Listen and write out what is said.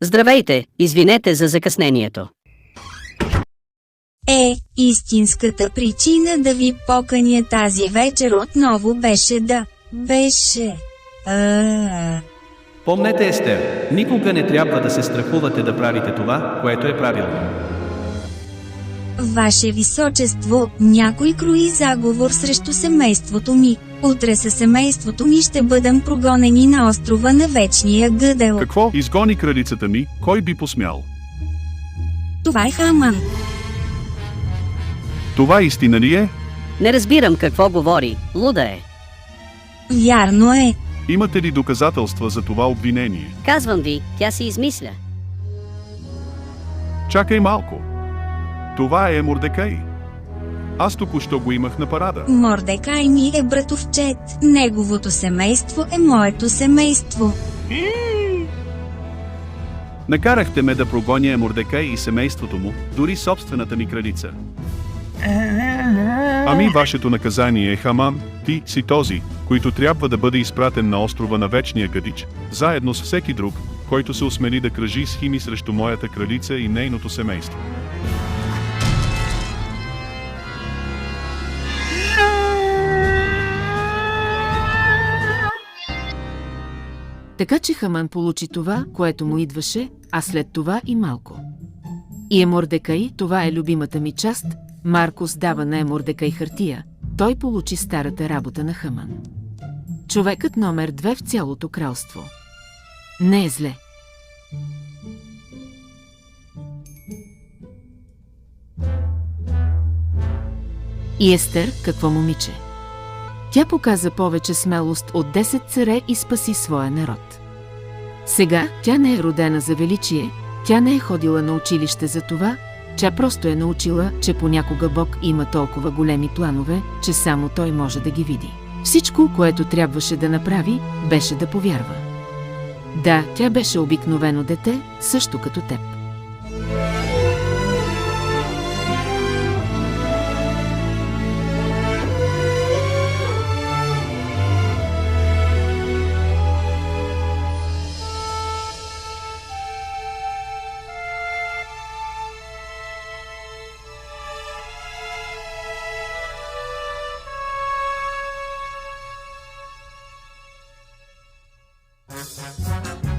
Здравейте, извинете за закъснението. Истинската причина да ви поканя тази вечер отново беше Помнете, Естер, никога не трябва да се страхувате да правите това, което е правилно. Ваше височество, някой крои заговор срещу семейството ми. Утре със семейството ми ще бъдем прогонени на острова на Вечния гъдел. Какво? Изгони кралицата ми, кой би посмял? Това е Хаман. Това истина ли е? Не разбирам какво говори, луда е. Вярно е. Имате ли доказателства за това обвинение? Казвам ви, тя си измисля. Чакай малко. Това е Мордекай. Аз току-що го имах на парада. Мордекай ми е братовчет. Неговото семейство е моето семейство. Накарахте ме да прогоня Мордекай и семейството му, дори собствената ми кралица. Ами вашето наказание е Хаман, ти си този, който трябва да бъде изпратен на острова на Вечния гъдич, заедно с всеки друг, който се осмели да кръжи схеми срещу моята кралица и нейното семейство. Така че Хаман получи това, което му идваше, а след това и малко. И Емордекай, това е любимата ми част, Маркус дава на Емордекай хартия, той получи старата работа на Хаман. Човекът номер 2 в цялото кралство. Не е зле. И Естер, какво момиче? Тя показа повече смелост от 10 царе и спаси своя народ. Сега тя не е родена за величие, тя не е ходила на училище за това, тя просто е научила, че понякога Бог има толкова големи планове, че само Той може да ги види. Всичко, което трябваше да направи, беше да повярва. Да, тя беше обикновено дете, също като теб.